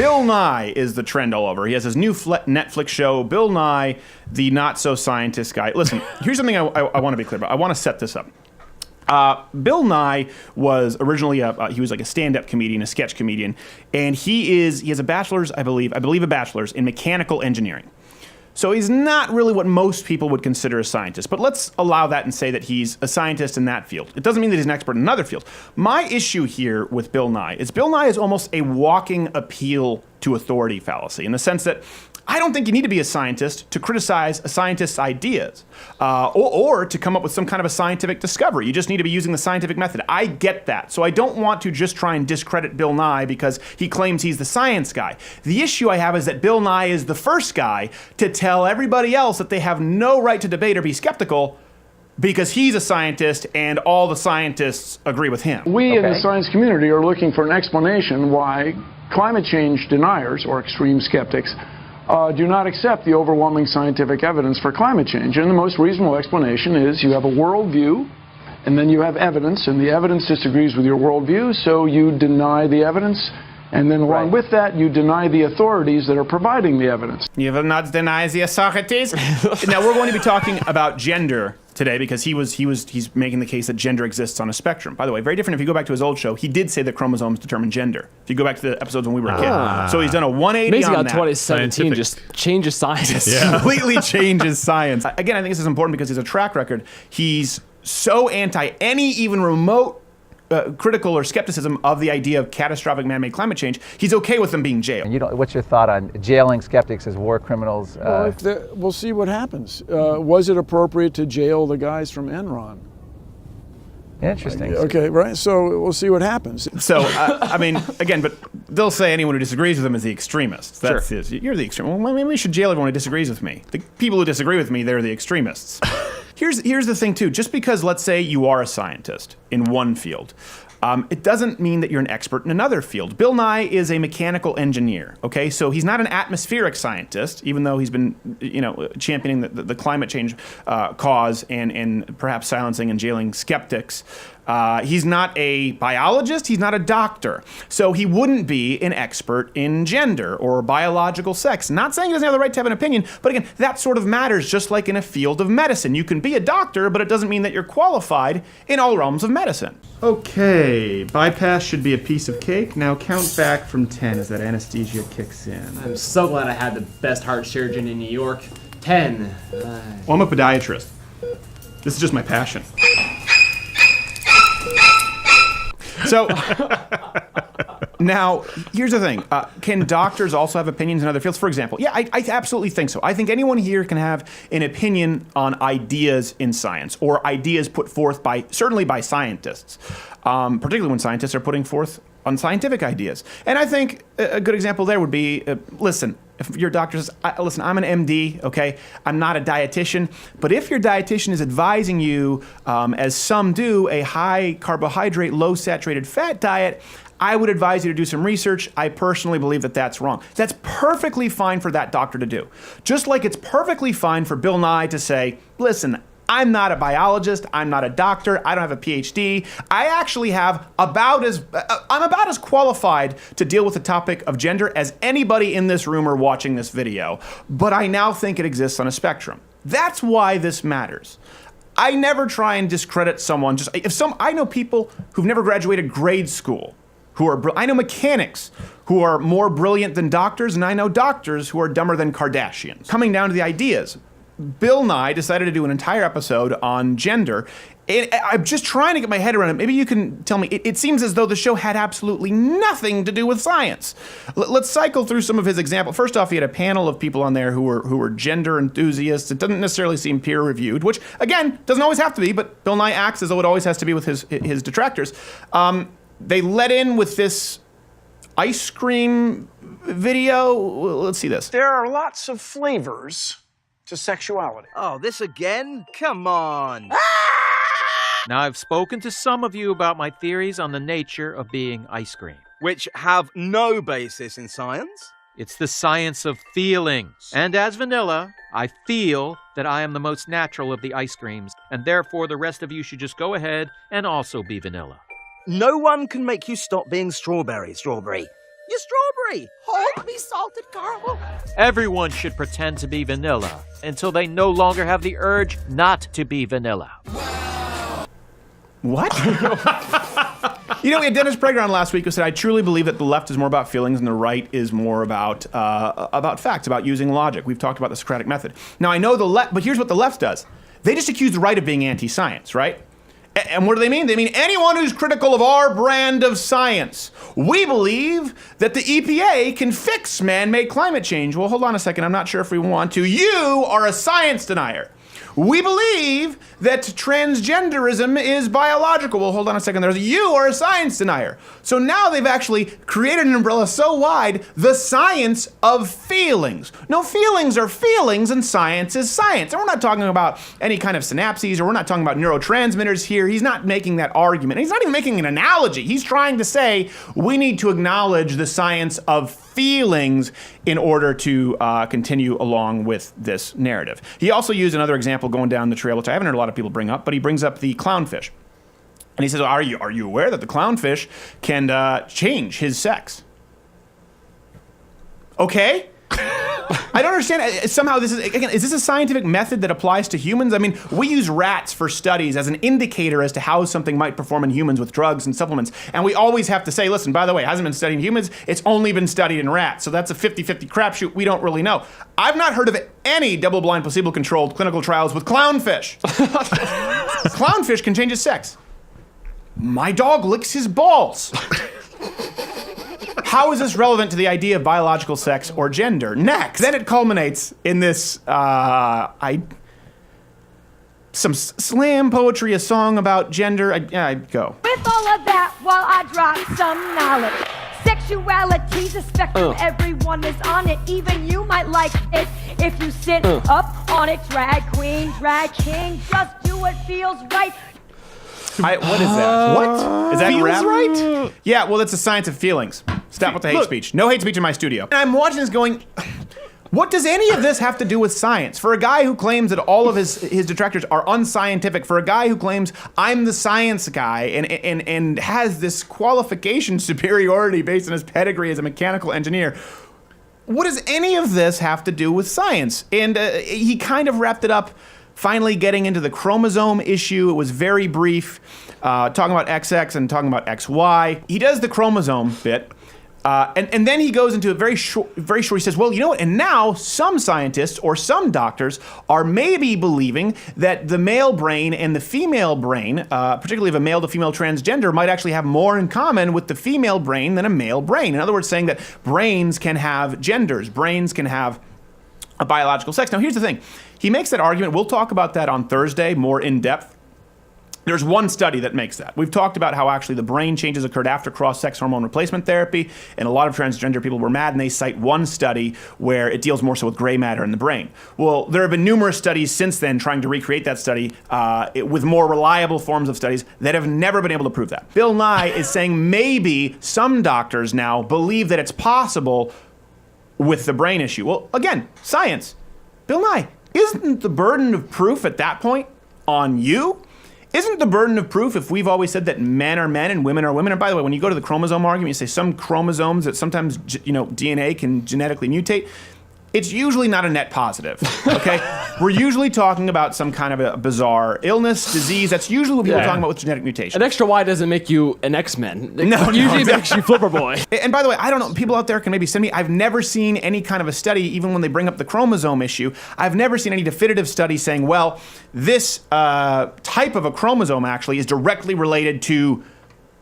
Bill Nye is the trend all over. He has his new Netflix show, Bill Nye, the not-so-scientist guy. Listen, here's something I want to be clear about. I want to set this up. Bill Nye was originally he was like a stand-up comedian, a sketch comedian, and he has a bachelor's, I believe a bachelor's in mechanical engineering. So he's not really what most people would consider a scientist, but let's allow that and say that he's a scientist in that field. It doesn't mean that he's an expert in another field. My issue here with Bill Nye is almost a walking appeal to authority fallacy, in the sense that I don't think you need to be a scientist to criticize a scientist's ideas or to come up with some kind of a scientific discovery. You just need to be using the scientific method. I get that. So I don't want to just try and discredit Bill Nye because he claims he's the science guy. The issue I have is that Bill Nye is the first guy to tell everybody else that they have no right to debate or be skeptical because he's a scientist and all the scientists agree with him. We in the science community are looking for an explanation why climate change deniers or extreme skeptics do not accept the overwhelming scientific evidence for climate change. And the most reasonable explanation is you have a worldview, and then you have evidence, and the evidence disagrees with your worldview, so you deny the evidence, and then along with that, you deny the authorities that are providing the evidence. You will not deny the authorities. Now, we're going to be talking about gender today because he's making the case that gender exists on a spectrum. By the way, very different if you go back to his old show. He did say that chromosomes determine gender. If you go back to the episodes when we were a kid. So he's done a 180 Amazing on how that. 2017 just changes science. Yeah. Completely changes science. Again, I think this is important because he's a track record. He's so anti any even remote critical or skepticism of the idea of catastrophic man-made climate change. He's okay with them being jailed. And what's your thought on jailing skeptics as war criminals? Well, we'll see what happens. Was it appropriate to jail the guys from Enron? Interesting. Okay, right. So we'll see what happens. So, I mean, again, but they'll say anyone who disagrees with them is the extremist. That's Sure. You're the extremist. Well, maybe we should jail everyone who disagrees with me. The people who disagree with me, they're the extremists. Here's the thing, too. Just because, let's say, you are a scientist in one field, it doesn't mean that you're an expert in another field. Bill Nye is a mechanical engineer, okay? So he's not an atmospheric scientist, even though he's been, championing the climate change cause and perhaps silencing and jailing skeptics. He's not a biologist, he's not a doctor. So he wouldn't be an expert in gender or biological sex. Not saying he doesn't have the right to have an opinion, but again, that sort of matters just like in a field of medicine. You can be a doctor, but it doesn't mean that you're qualified in all realms of medicine. Okay, bypass should be a piece of cake. Now count back from 10 as that anesthesia kicks in. I'm so glad I had the best heart surgeon in New York. 10. Well, I'm a podiatrist. This is just my passion. So, now, here's the thing. Can doctors also have opinions in other fields? For example, yeah, I absolutely think so. I think anyone here can have an opinion on ideas in science or ideas put forth certainly by scientists, particularly when scientists are putting forth unscientific ideas. And I think a good example there would be, listen, if your doctor says, listen, I'm an MD, okay? I'm not a dietitian, but if your dietitian is advising you, as some do, a high carbohydrate, low saturated fat diet, I would advise you to do some research. I personally believe that that's wrong. That's perfectly fine for that doctor to do. Just like it's perfectly fine for Bill Nye to say, listen, I'm not a biologist, I'm not a doctor, I don't have a PhD. I actually have I'm about as qualified to deal with the topic of gender as anybody in this room or watching this video, but I now think it exists on a spectrum. That's why this matters. I never try and discredit someone. I know people who've never graduated grade school, I know mechanics who are more brilliant than doctors, and I know doctors who are dumber than Kardashians. Coming down to the ideas, Bill Nye decided to do an entire episode on gender. I'm just trying to get my head around it. Maybe you can tell me. It seems as though the show had absolutely nothing to do with science. Let's cycle through some of his examples. First off, he had a panel of people on there who were gender enthusiasts. It doesn't necessarily seem peer-reviewed, which, again, doesn't always have to be, but Bill Nye acts as though it always has to be with his detractors. They let in with this ice cream video. Let's see this. There are lots of flavors to sexuality. Oh, this again? Come on. Now, I've spoken to some of you about my theories on the nature of being ice cream. Which have no basis in science. It's the science of feelings. And as vanilla, I feel that I am the most natural of the ice creams, and therefore the rest of you should just go ahead and also be vanilla. No one can make you stop being strawberry. You're strawberry. strawberry. Hold me salted caramel. Everyone should pretend to be vanilla until they no longer have the urge not to be vanilla. What? You know, we had Dennis Prager on last week who said, I truly believe that the left is more about feelings and the right is more about facts, about using logic. We've talked about the Socratic method. Now, I know the left, but here's what the left does. They just accuse the right of being anti-science, right? And what do they mean? They mean anyone who's critical of our brand of science. We believe that the EPA can fix man-made climate change. Well, hold on a second. I'm not sure if we want to. You are a science denier. We believe that transgenderism is biological. Well, hold on a second. You are a science denier. So now they've actually created an umbrella so wide, the science of feelings. No, feelings are feelings and science is science. And we're not talking about any kind of synapses or we're not talking about neurotransmitters here. He's not making that argument. He's not even making an analogy. He's trying to say we need to acknowledge the science of feelings in order to continue along with this narrative. He also used another example going down the trail, which I haven't heard a lot of people bring up, but he brings up the clownfish. And he says, are you aware that the clownfish can change his sex? Okay. I don't understand. Somehow this is, again, is this a scientific method that applies to humans? I mean, we use rats for studies as an indicator as to how something might perform in humans with drugs and supplements. And we always have to say, listen, by the way, it hasn't been studied in humans. It's only been studied in rats. So that's a 50-50 crapshoot. We don't really know. I've not heard of any double-blind, placebo-controlled clinical trials with clownfish. Clownfish can change his sex. My dog licks his balls. How is this relevant to the idea of biological sex or gender? Next. Then it culminates in this, some slam poetry, a song about gender. I go. With all of that, while I drop some knowledge. Sexuality's a spectrum, everyone is on it. Even you might like it if you sit up on it. Drag queen, drag king, just do what feels right. What is that? What? Is that feels rap? right? Yeah, well, it's a science of feelings. Stop with the hate speech. No hate speech in my studio. And I'm watching this going, what does any of this have to do with science? For a guy who claims that all of his detractors are unscientific, for a guy who claims I'm the science guy and has this qualification superiority based on his pedigree as a mechanical engineer, what does any of this have to do with science? And he kind of wrapped it up finally getting into the chromosome issue. It was very brief, talking about XX and talking about XY. He does the chromosome bit, and then he goes into it very short. He says, well, you know what? And now some scientists or some doctors are maybe believing that the male brain and the female brain, particularly of a male to female transgender, might actually have more in common with the female brain than a male brain. In other words, saying that brains can have genders, brains can have a biological sex. Now, here's the thing. He makes that argument. We'll talk about that on Thursday more in depth. There's one study that makes that. We've talked about how actually the brain changes occurred after cross-sex hormone replacement therapy, and a lot of transgender people were mad, and they cite one study where it deals more so with gray matter in the brain. Well, there have been numerous studies since then trying to recreate that study with more reliable forms of studies that have never been able to prove that. Bill Nye is saying maybe some doctors now believe that it's possible with the brain issue. Well, again, science. Bill Nye, isn't the burden of proof at that point on you? Isn't the burden of proof if we've always said that men are men and women are women? And by the way, when you go to the chromosome argument, you say some chromosomes that sometimes, DNA can genetically mutate. It's usually not a net positive, okay? We're usually talking about some kind of a bizarre illness, disease. That's usually what people are talking about with genetic mutation. An extra Y doesn't make you an X-Men. No, usually makes you Flipper Boy. And by the way, I don't know, people out there can maybe send me, I've never seen any kind of a study, even when they bring up the chromosome issue, I've never seen any definitive study saying, well, this type of a chromosome actually is directly related to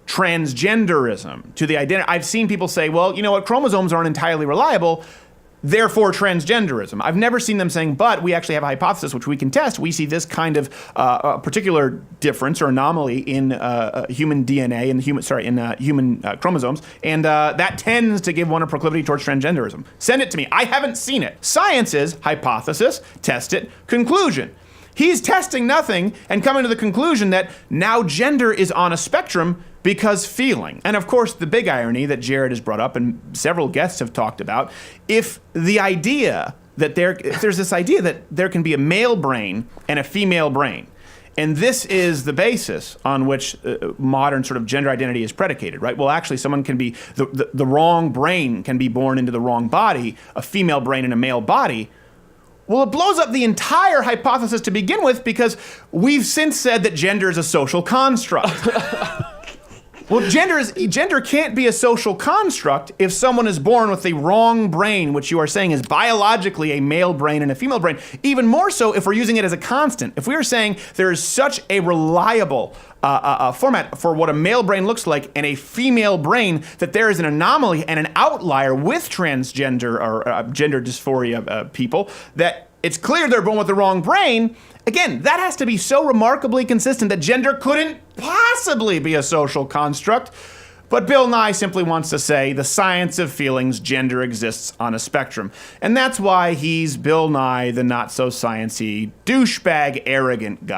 transgenderism, to the identity. I've seen people say, well, you know what, chromosomes aren't entirely reliable, therefore transgenderism. I've never seen them saying, but we actually have a hypothesis which we can test. We see this kind of particular difference or anomaly in human DNA and human chromosomes, and that tends to give one a proclivity towards transgenderism. Send it to me. I haven't seen it. Science is hypothesis, test it, conclusion. He's testing nothing and coming to the conclusion that now gender is on a spectrum because feeling. And of course, the big irony that Jared has brought up and several guests have talked about, if the idea that if there's this idea that there can be a male brain and a female brain, And this is the basis on which modern sort of gender identity is predicated, right? Well, actually, someone can be, the wrong brain can be born into the wrong body, a female brain in a male body. Well, it blows up the entire hypothesis to begin with, because we've since said that gender is a social construct. Well, gender can't be a social construct if someone is born with the wrong brain, which you are saying is biologically a male brain and a female brain. Even more so if we're using it as a constant. If we are saying there is such a reliable format for what a male brain looks like and a female brain, that there is an anomaly and an outlier with transgender or gender dysphoria people, that it's clear they're born with the wrong brain. Again, that has to be so remarkably consistent that gender couldn't possibly be a social construct. But Bill Nye simply wants to say the science of feelings, gender exists on a spectrum. And that's why he's Bill Nye, the not-so-sciencey, douchebag, arrogant guy.